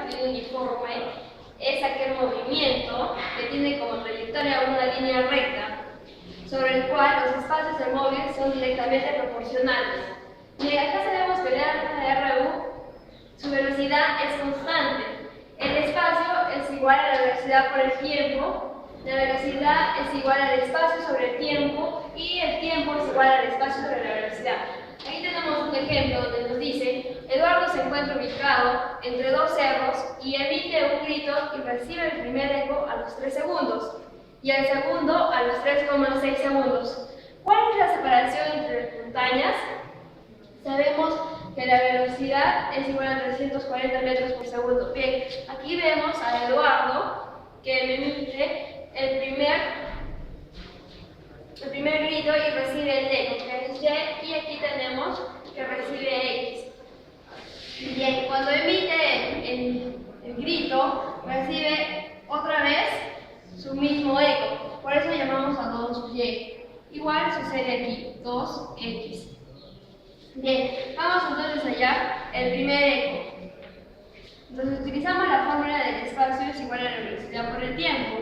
sentido uniforme es aquel movimiento que tiene como trayectoria una línea recta, sobre el cual los espacios del móvil son directamente proporcionales. Y acá sabemos que la RU, su velocidad es constante. El espacio es igual a la velocidad por el tiempo, la velocidad es igual al espacio sobre el tiempo y el tiempo es igual al espacio sobre la velocidad. Aquí tenemos un ejemplo donde nos dice: Eduardo se encuentra ubicado entre dos cerros y emite un grito y recibe el primer eco a los 3 segundos y el segundo a los 3,6 segundos. ¿Cuál es la separación entre las montañas? Sabemos que la velocidad es igual a 340 metros por segundo. Bien, aquí vemos a Eduardo que emite el primer grito y recibe el eco, que es Y, y aquí tenemos que recibe X. Bien, cuando emite el grito, recibe otra vez su mismo eco, por eso llamamos a 2Y. Igual sucede aquí, 2X. Bien, vamos entonces a hallar el primer eco. Entonces utilizamos la fórmula del espacio es igual a la velocidad por el tiempo,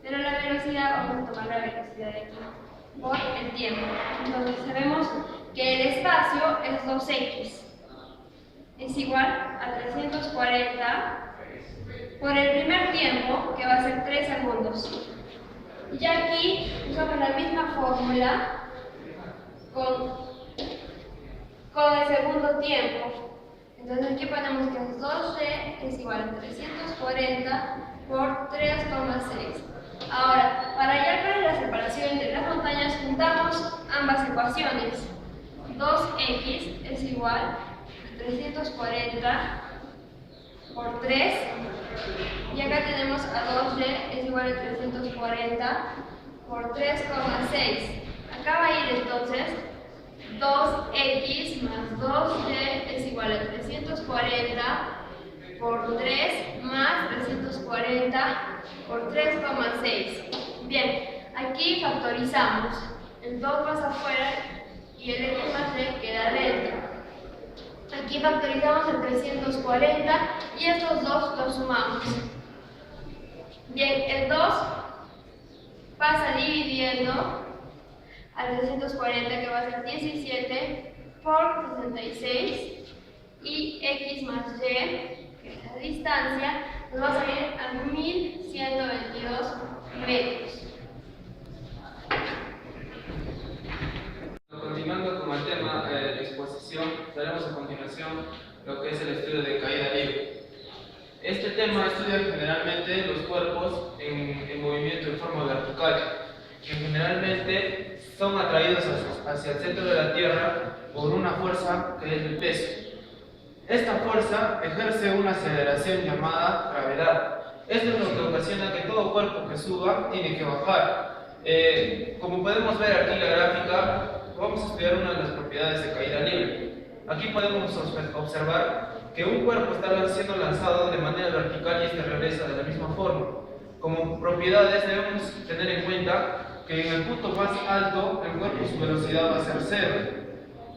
pero la velocidad vamos a tomar la velocidad de aquí por el tiempo. Entonces sabemos que el espacio es 2X, es igual a 340 por el primer tiempo, que va a ser 3 segundos. Y aquí usamos la misma fórmula con el segundo tiempo. Entonces aquí ponemos que es 2D es igual a 340 por 3,6. Ahora, para hallar cuál es la separación entre las montañas, juntamos ambas ecuaciones. 2x es igual a 340 por 3, y acá tenemos a 2y es igual a 340 por 3,6. Acá va a ir entonces 2x más 2y es igual a 340 por 3 más 340 por 3,6. Bien, aquí factorizamos. El 2 pasa afuera y el x más y queda dentro. Aquí factorizamos el 340 y estos dos los sumamos. Bien, el 2 pasa dividiendo al 340, que va a ser 17 por 66, y x más y, que es la distancia, nos va a salir a 1122 metros. Continuando con el tema de exposición, veremos a continuación lo que es el estudio de caída libre. Este tema estudia generalmente los cuerpos en movimiento en forma vertical, que generalmente son atraídos hacia el centro de la Tierra por una fuerza que es el peso. Esta fuerza ejerce una aceleración llamada gravedad. Esto es lo que ocasiona que todo cuerpo que suba tiene que bajar. Como podemos ver aquí en la gráfica, vamos a estudiar una de las propiedades de caída libre. Aquí podemos observar que un cuerpo está siendo lanzado de manera vertical y este regresa de la misma forma. Como propiedades debemos tener en cuenta que en el punto más alto el cuerpo su velocidad va a ser 0,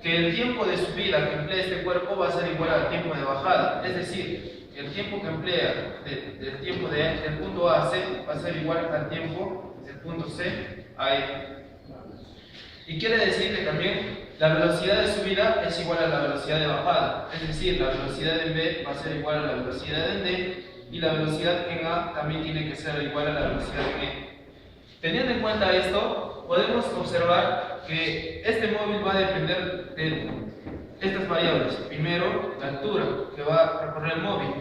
que el tiempo de subida que emplea este cuerpo va a ser igual al tiempo de bajada, es decir, el tiempo que emplea del punto A a C va a ser igual al tiempo del punto C a E. Y quiere decir que también la velocidad de subida es igual a la velocidad de bajada, es decir, la velocidad en B va a ser igual a la velocidad en D, y la velocidad en A también tiene que ser igual a la velocidad en E. Teniendo en cuenta esto, podemos observar que este móvil va a depender de estas variables. Primero, la altura que va a recorrer el móvil,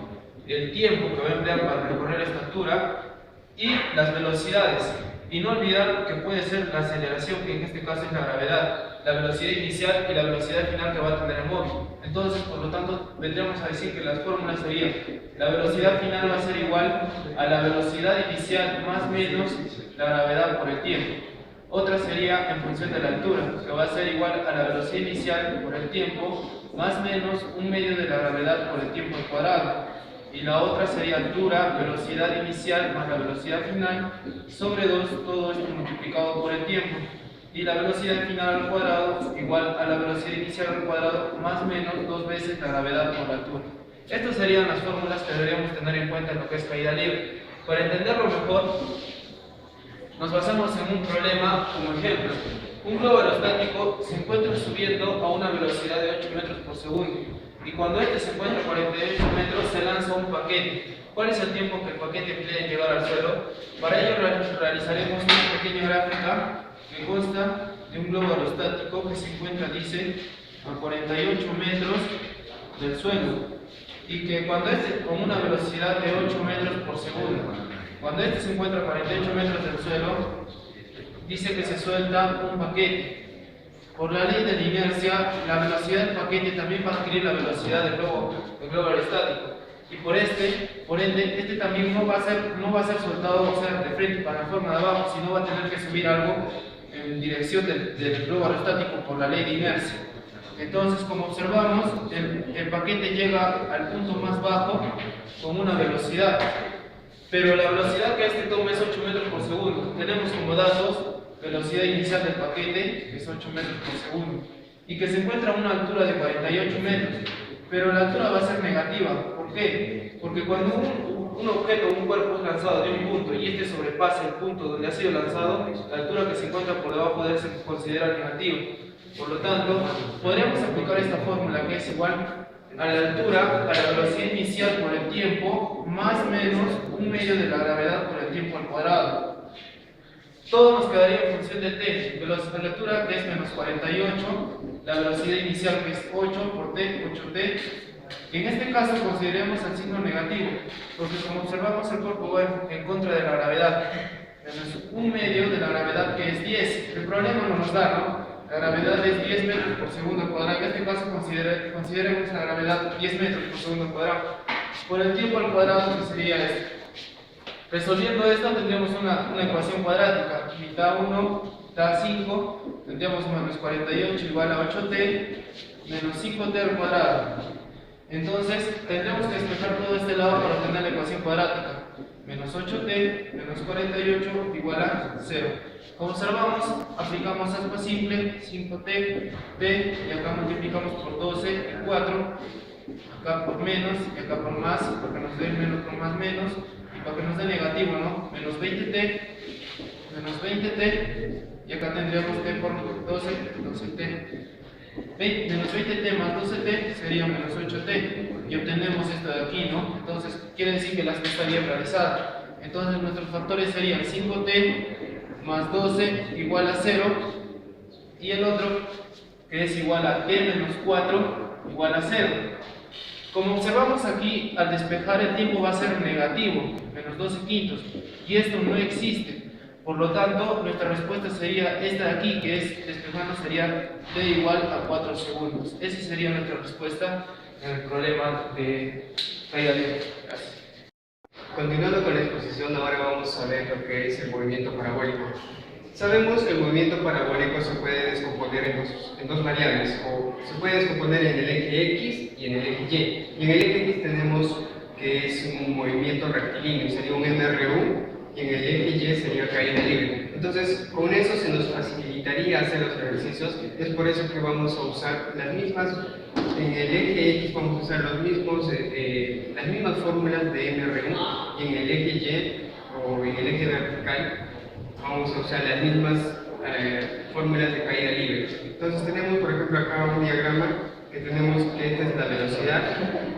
el tiempo que va a emplear para recorrer esta altura y las velocidades. Y no olvidar que puede ser la aceleración, que en este caso es la gravedad, la velocidad inicial y la velocidad final que va a tener el móvil. Entonces, por lo tanto, vendríamos a decir que las fórmulas serían: la velocidad final va a ser igual a la velocidad inicial más menos la gravedad por el tiempo. Otra sería en función de la altura, que va a ser igual a la velocidad inicial por el tiempo más menos un medio de la gravedad por el tiempo al cuadrado. Y la otra sería altura, velocidad inicial más la velocidad final sobre 2, todo esto multiplicado por el tiempo. Y la velocidad final al cuadrado igual a la velocidad inicial al cuadrado más menos 2 veces la gravedad por la altura. Estas serían las fórmulas que deberíamos tener en cuenta en lo que es caída libre. Para entenderlo mejor, nos basamos en un problema como ejemplo. Un globo aerostático se encuentra subiendo a una velocidad de 8 metros por segundo y cuando este se encuentra a 48 metros se lanza un paquete. ¿Cuál es el tiempo que el paquete emplea en llegar al suelo? Para ello realizaremos una pequeña gráfica que consta de un globo aerostático que se encuentra, dice, a 48 metros del suelo y que cuando este, con una velocidad de 8 metros por segundo, cuando este se encuentra a 48 metros del suelo, dice que se suelta un paquete. Por la ley de la inercia, la velocidad del paquete también va a adquirir la velocidad del globo aerostático. Y por ende, este también no va a ser soltado, o sea, de frente para la forma de abajo, sino va a tener que subir algo en dirección del globo aerostático por la ley de inercia. Entonces, como observamos, el paquete llega al punto más bajo con una velocidad, pero la velocidad que este toma es 8 metros por segundo. Tenemos como datos velocidad inicial del paquete, que es 8 metros por segundo, y que se encuentra a una altura de 48 metros, pero la altura va a ser negativa. ¿Por qué? Porque cuando un objeto, un cuerpo es lanzado de un punto y este sobrepasa el punto donde ha sido lanzado, la altura que se encuentra por debajo de él se considera negativa. Por lo tanto, podríamos aplicar esta fórmula que es igual a la altura, a la velocidad inicial por el tiempo, más menos un medio de la gravedad por el tiempo al cuadrado. Todo nos quedaría en función de t, la altura que es menos 48, la velocidad inicial que es 8 por t, 8t. En este caso consideremos el signo negativo, porque como observamos el cuerpo va en contra de la gravedad, menos un medio de la gravedad que es 10. El problema no nos da, ¿no? La gravedad es 10 metros por segundo al cuadrado. En este caso consideremos la gravedad 10 metros por segundo al cuadrado. Por el tiempo al cuadrado, que sería esto. Resolviendo esto tendríamos una ecuación cuadrática. Mitad 1 da 5, tendríamos menos 48 igual a 8t, menos 5t al cuadrado. Entonces tendremos que despejar todo este lado para obtener la ecuación cuadrática. Menos 8t menos 48 igual a 0. Como observamos, aplicamos aspa simple, 5t, t, y acá multiplicamos por 12 y 4, acá por menos y acá por más, para que nos dé menos con más menos, y para que nos dé negativo, ¿no? Menos 20t, y acá tendríamos t por 12, 12t. Menos 20t más 12t sería menos 8t, y obtenemos esto de aquí, ¿no? Entonces, quiere decir que la aspa está bien realizada. Entonces, nuestros factores serían 5t más 12 igual a 0, y el otro que es igual a t menos 4 igual a 0. Como observamos aquí, al despejar el tiempo va a ser negativo, menos 12 quintos, y esto no existe. Por lo tanto, nuestra respuesta sería esta de aquí, que es, despejando, sería t igual a 4 segundos. Esa sería nuestra respuesta en el problema de caída libre. Gracias. Continuando con la exposición, ahora vamos a ver lo que es el movimiento parabólico. Sabemos que el movimiento parabólico se puede descomponer en dos variables, o se puede descomponer en el eje X y en el eje Y. Y en el eje X tenemos que es un movimiento rectilíneo, sería un MRU, y en el eje Y sería caída libre. Entonces, con eso se nos facilitaría hacer los ejercicios. Es por eso que vamos a usar las mismas, en el eje X vamos a usar las mismas fórmulas de MRU, y en el eje Y o en el eje vertical vamos a usar las mismas fórmulas de caída libre. Entonces tenemos, por ejemplo, acá un diagrama que tenemos que esta es la velocidad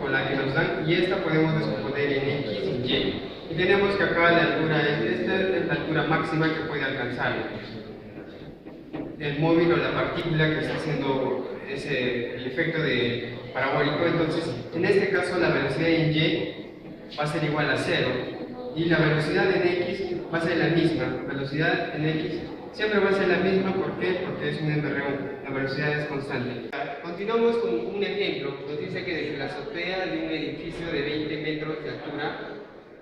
con la que nos dan, y esta podemos descomponer en X y Y. Y tenemos que acá la altura, esta es la altura máxima que puede alcanzar el móvil o la partícula que está haciendo el efecto de parabólico. Entonces, en este caso la velocidad en Y va a ser igual a 0, y la velocidad en X va a ser la misma. La velocidad en X siempre va a ser la misma. ¿Por qué? Porque es un MRU, la velocidad es constante. Continuamos con un ejemplo. Nos dice que desde la azotea de un edificio de 20 metros de altura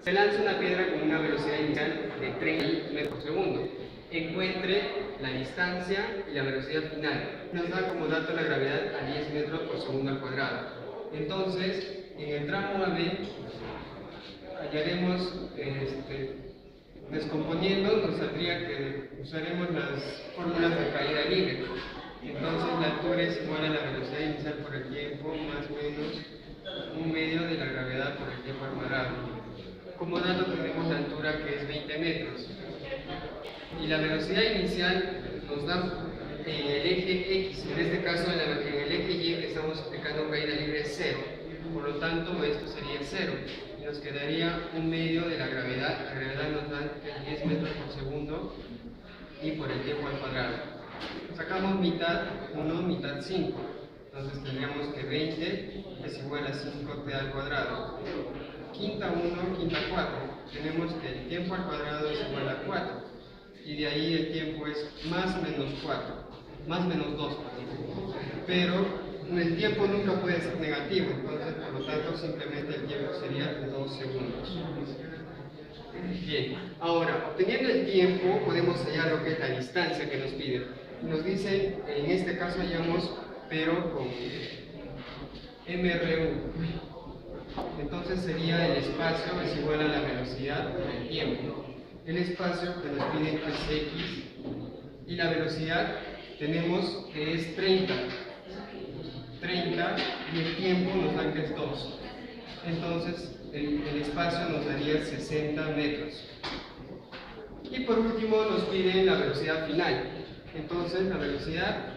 se lanza una piedra con una velocidad inicial de 30 metros por segundo. Encuentre la distancia y la velocidad final. Nos da como dato la gravedad a 10 metros por segundo al cuadrado. Entonces, en el tramo AB hallaremos, descomponiendo, nos saldría que usaremos las fórmulas de caída libre. Entonces, la altura es igual a la velocidad inicial por el tiempo, más o menos un medio de la Como dato tenemos la altura que es 20 metros. Y la velocidad inicial nos da en el eje X, en este caso en el eje Y que estamos aplicando caída libre es 0. Por lo tanto, esto sería 0. Y nos quedaría un medio de la gravedad. La gravedad nos da 10 metros por segundo y por el tiempo al cuadrado. Sacamos mitad 1, mitad 5. Entonces tendríamos que 20 es igual a 5t al cuadrado. Quinta 1, quinta 4. Tenemos que el tiempo al cuadrado es igual a 4. Y de ahí el tiempo es más menos 4. Más menos 2. Pero el tiempo nunca puede ser negativo. Entonces, por lo tanto, simplemente el tiempo sería 2 segundos. Bien, ahora, obteniendo el tiempo, podemos hallar lo que es la distancia que nos pide. Nos dice, en este caso hallamos, pero con MRU. Entonces sería el espacio es igual a la velocidad del tiempo. El espacio que nos piden es X y la velocidad tenemos que es 30 y el tiempo nos da que es 2. Entonces el espacio nos daría 60 metros. Y por último nos piden la velocidad final. Entonces la velocidad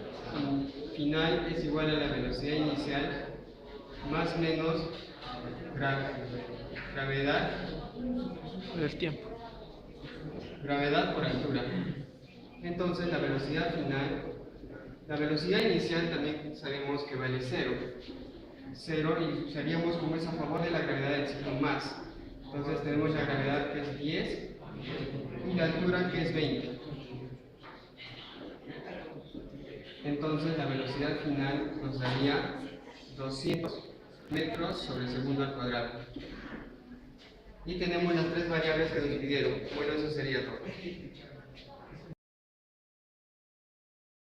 final es igual a la velocidad inicial más menos gravedad del tiempo. Gravedad por altura. Entonces la velocidad final, la velocidad inicial también sabemos que vale 0. 0 y usaríamos como es a favor de la gravedad del signo más. Entonces tenemos la gravedad que es 10 y la altura que es 20. Entonces la velocidad final nos daría 200 metros sobre segundo al cuadrado. Y tenemos las tres variables que nos pidieron. Bueno, eso sería todo.